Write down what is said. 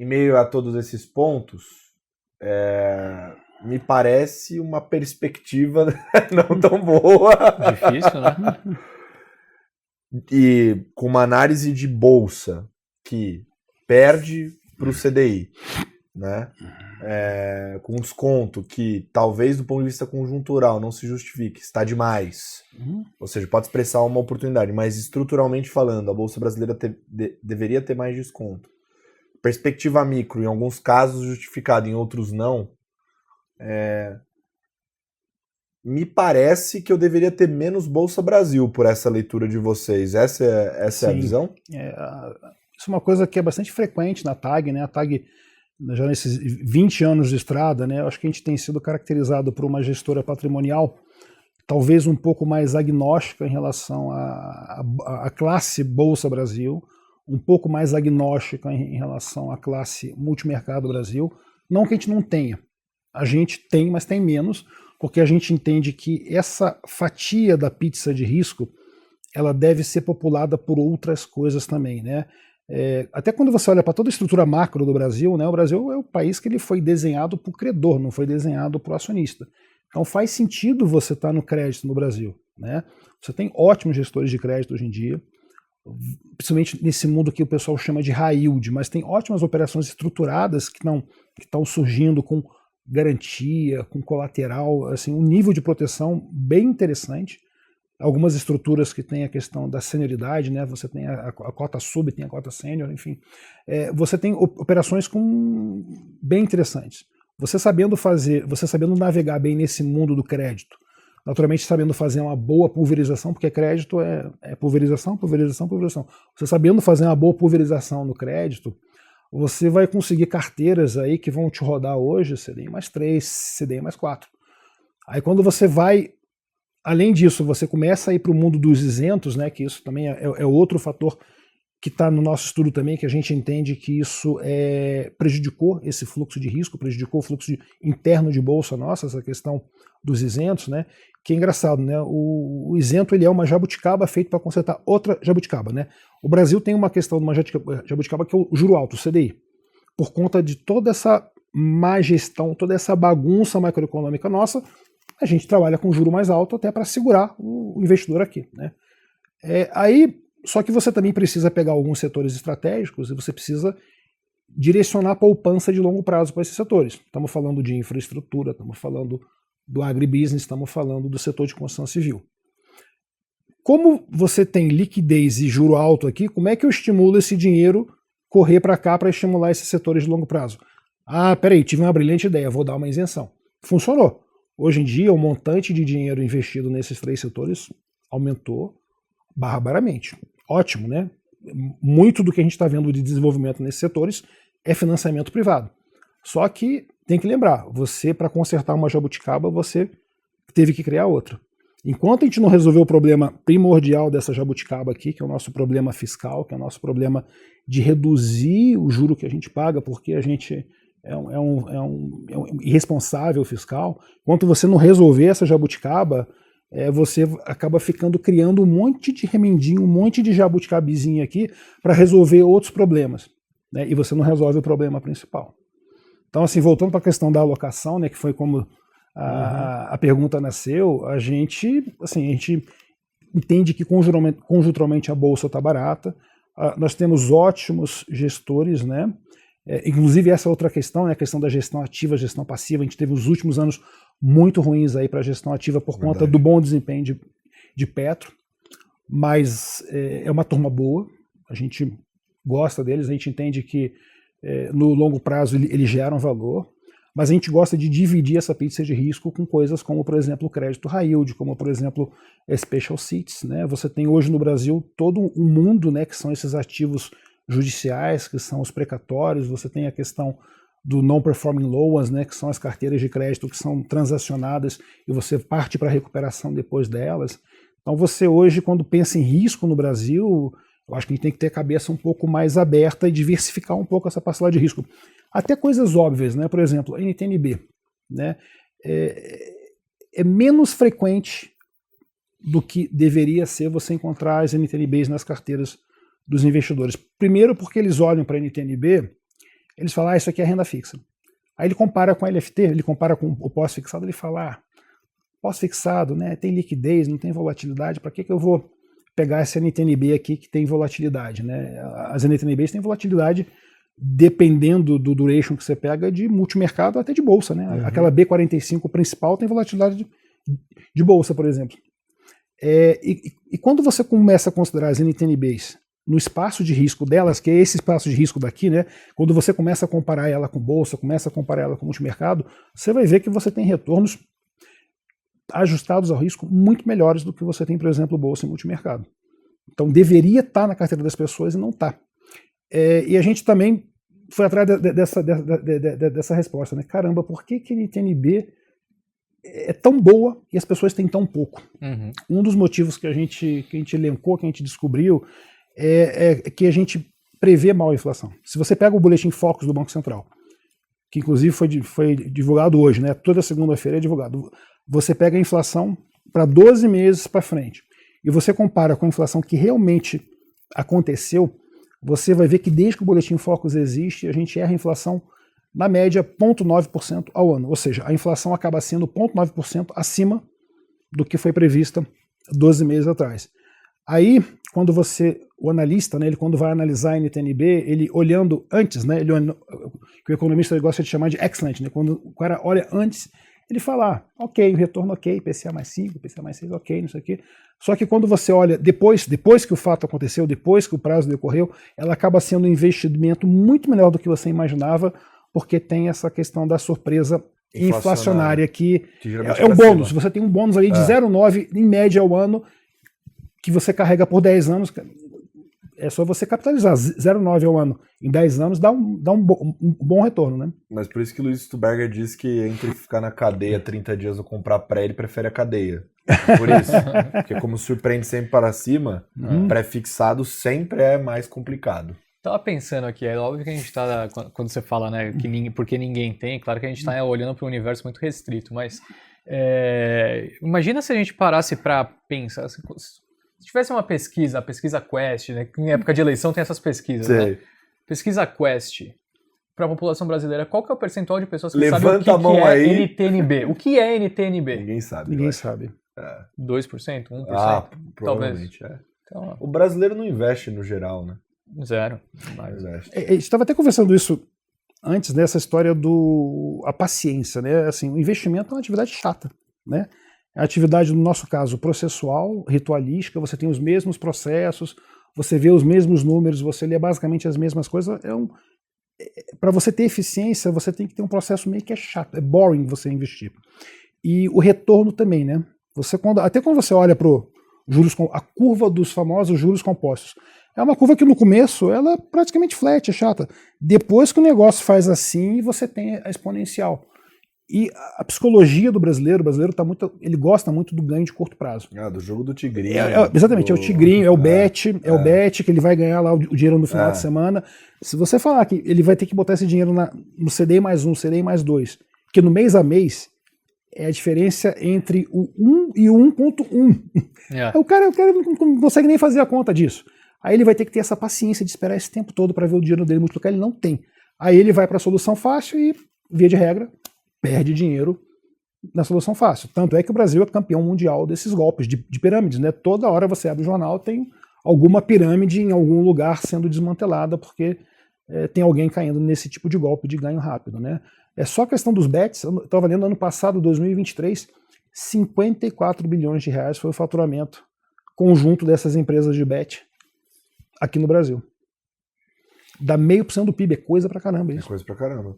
em meio a todos esses pontos, me parece uma perspectiva não tão boa. Difícil, né? E com uma análise de bolsa que perde para o CDI, né? Com um desconto que talvez do ponto de vista conjuntural não se justifique, está demais. Ou seja, pode expressar uma oportunidade, mas estruturalmente falando, a Bolsa Brasileira deveria ter mais desconto. Perspectiva micro, em alguns casos justificado, em outros não. Me parece que eu deveria ter menos Bolsa Brasil por essa leitura de vocês. Essa é a visão? Isso é uma coisa que é bastante frequente na TAG, né? A TAG, já nesses 20 anos de estrada, né? Eu acho que a gente tem sido caracterizado por uma gestora patrimonial talvez um pouco mais agnóstica em relação à classe Bolsa Brasil, um pouco mais agnóstica em relação à classe Multimercado Brasil. Não que a gente não tenha. A gente tem, mas tem menos, porque a gente entende que essa fatia da pizza de risco ela deve ser populada por outras coisas também, né? Até quando você olha para toda a estrutura macro do Brasil, né, o Brasil é o país que ele foi desenhado para o credor, não foi desenhado para o acionista. Então faz sentido você estar no crédito no Brasil, né? Você tem ótimos gestores de crédito hoje em dia, principalmente nesse mundo que o pessoal chama de high yield, mas tem ótimas operações estruturadas que estão surgindo com garantia, com colateral, assim, um nível de proteção bem interessante. Algumas estruturas que tem a questão da senioridade, né? Você tem a cota sub, tem a cota sênior, enfim. Você tem operações bem interessantes. Você sabendo navegar bem nesse mundo do crédito, naturalmente sabendo fazer uma boa pulverização, porque crédito é pulverização, pulverização, pulverização. Você sabendo fazer uma boa pulverização no crédito, você vai conseguir carteiras aí que vão te rodar hoje CDI mais 3, CDI mais 4. Aí quando você vai, além disso, você começa a ir para o mundo dos isentos, né, que isso também é outro fator que está no nosso estudo também, que a gente entende que isso prejudicou esse fluxo de risco, prejudicou o fluxo interno de bolsa nossa, essa questão dos isentos, né, que é engraçado, né, o isento ele é uma jabuticaba feita para consertar outra jabuticaba, né. O Brasil tem uma questão de uma jabuticaba que é o juro alto, o CDI, por conta de toda essa má gestão, toda essa bagunça macroeconômica nossa, a gente trabalha com juro mais alto até para segurar o investidor aqui, né. Só que você também precisa pegar alguns setores estratégicos e você precisa direcionar a poupança de longo prazo para esses setores. Estamos falando de infraestrutura, estamos falando do agribusiness, estamos falando do setor de construção civil. Como você tem liquidez e juro alto aqui, como é que eu estimulo esse dinheiro correr para cá para estimular esses setores de longo prazo? Peraí, tive uma brilhante ideia, vou dar uma isenção. Funcionou. Hoje em dia, o montante de dinheiro investido nesses 3 setores aumentou barbaramente. Ótimo, né? Muito do que a gente está vendo de desenvolvimento nesses setores é financiamento privado. Só que tem que lembrar, você, para consertar uma jabuticaba, você teve que criar outra. Enquanto a gente não resolver o problema primordial dessa jabuticaba aqui, que é o nosso problema fiscal, que é o nosso problema de reduzir o juro que a gente paga, porque a gente é um irresponsável fiscal, enquanto você não resolver essa jabuticaba, você acaba criando um monte de remendinho, um monte de jabuticabizinho aqui para resolver outros problemas, né? E você não resolve o problema principal. Então, assim, voltando para a questão da alocação, né, que foi como a pergunta nasceu, a gente entende que conjunturalmente a bolsa está barata, nós temos ótimos gestores, né? Inclusive essa outra questão, né, a questão da gestão ativa, gestão passiva, a gente teve os últimos anos muito ruins aí para a gestão ativa por conta do bom desempenho de Petro, mas é uma turma boa, a gente gosta deles, a gente entende que no longo prazo eles geram valor, mas a gente gosta de dividir essa pizza de risco com coisas como, por exemplo, o crédito high yield, como, por exemplo, special sits, né? Você tem hoje no Brasil todo um mundo, né, que são esses ativos judiciais, que são os precatórios, você tem a questão do non-performing loans, né, que são as carteiras de crédito que são transacionadas e você parte para a recuperação depois delas. Então você hoje, quando pensa em risco no Brasil, eu acho que a gente tem que ter a cabeça um pouco mais aberta e diversificar um pouco essa parcela de risco. Até coisas óbvias, né? Por exemplo, a NTNB, né? É menos frequente do que deveria ser você encontrar as NTNBs nas carteiras dos investidores. Primeiro porque eles olham para a NTNB eles falam, isso aqui é renda fixa. Aí ele compara com a LFT, ele compara com o pós-fixado, ele fala, pós-fixado, né, tem liquidez, não tem volatilidade, para que eu vou pegar essa NTNB aqui que tem volatilidade, né? As NTNBs têm volatilidade dependendo do duration que você pega de multimercado até de bolsa, né? Aquela B45 principal tem volatilidade de bolsa, por exemplo. E quando você começa a considerar as NTNBs no espaço de risco delas, que é esse espaço de risco daqui, né? Quando você começa a comparar ela com bolsa, começa a comparar ela com multimercado, você vai ver que você tem retornos ajustados ao risco muito melhores do que você tem, por exemplo, bolsa e multimercado. Então deveria estar na carteira das pessoas e não está. E a gente também foi atrás dessa resposta, né? Caramba, por que a NTNB é tão boa e as pessoas têm tão pouco? Um dos motivos que a gente elencou, que a gente descobriu, é que a gente prevê mal a inflação. Se você pega o boletim Focus do Banco Central, que inclusive foi divulgado hoje, né? Toda segunda-feira é divulgado. Você pega a inflação para 12 meses para frente e você compara com a inflação que realmente aconteceu, você vai ver que desde que o boletim Focus existe, a gente erra a inflação na média 0,9% ao ano. Ou seja, a inflação acaba sendo 0,9% acima do que foi prevista 12 meses atrás. Aí, quando o analista, né, ele quando vai analisar a NTNB, ele olhando antes, né, que o economista gosta de chamar de excellent, né, quando o cara olha antes, ele fala, ok, o retorno ok, IPCA mais 5, IPCA mais 6, ok, não sei o quê. Só que quando você olha depois que o fato aconteceu, depois que o prazo decorreu, ela acaba sendo um investimento muito melhor do que você imaginava, porque tem essa questão da surpresa inflacionária que é o bônus. Cima. Você tem um bônus ali de 0,9 em média ao ano, que você carrega por 10 anos, é só você capitalizar 0,9 ao ano em 10 anos, dá um bom retorno, né? Mas por isso que o Luiz Stuberger diz que entre ficar na cadeia 30 dias ou comprar pré, ele prefere a cadeia. Por isso. Porque como surpreende sempre para cima, pré-fixado sempre é mais complicado. Tava pensando aqui, é óbvio que a gente tá, quando você fala, né, que porque ninguém tem, claro que a gente tá olhando para um universo muito restrito, mas imagina se a gente parasse para pensar, se tivesse uma pesquisa, a pesquisa Quest, né, que em época de eleição tem essas pesquisas, né? Pesquisa Quest para a população brasileira, qual que é o percentual de pessoas que sabem o que é NTNB? O que é NTNB? Ninguém sabe. Ninguém sabe. 2%? 1%? Provavelmente talvez. Então, o brasileiro não investe no geral, né? Zero. A gente estava até conversando isso antes dessa história a paciência, né? Assim, o investimento é uma atividade chata, né? A atividade, no nosso caso, processual, ritualística, você tem os mesmos processos, você vê os mesmos números, você lê basicamente as mesmas coisas. Para você ter eficiência, você tem que ter um processo meio que chato, é boring você investir. E o retorno também, né? Até quando você olha para a curva dos famosos juros compostos, é uma curva que no começo ela é praticamente flat, é chata. Depois que o negócio faz assim, você tem a exponencial. E a psicologia do brasileiro, ele gosta muito do ganho de curto prazo. Do jogo do tigrinho. Exatamente, é o tigrinho, é o bet que ele vai ganhar lá o dinheiro no final de semana. Se você falar que ele vai ter que botar esse dinheiro no CDI mais 1, CDI mais 2, que no mês a mês é a diferença entre o 1 e o 1.1. O cara não consegue nem fazer a conta disso. Aí ele vai ter que ter essa paciência de esperar esse tempo todo para ver o dinheiro dele multiplicar, ele não tem. Aí ele vai para a solução fácil e, via de regra, perde dinheiro na solução fácil. Tanto é que o Brasil é campeão mundial desses golpes de pirâmides, né? Toda hora você abre o jornal, tem alguma pirâmide em algum lugar sendo desmantelada porque tem alguém caindo nesse tipo de golpe de ganho rápido, né? É só a questão dos bets. Eu estava lendo ano passado, 2023, 54 bilhões de reais foi o faturamento conjunto dessas empresas de bet aqui no Brasil. Dá 0,5% do PIB, é coisa pra caramba isso. É coisa pra caramba.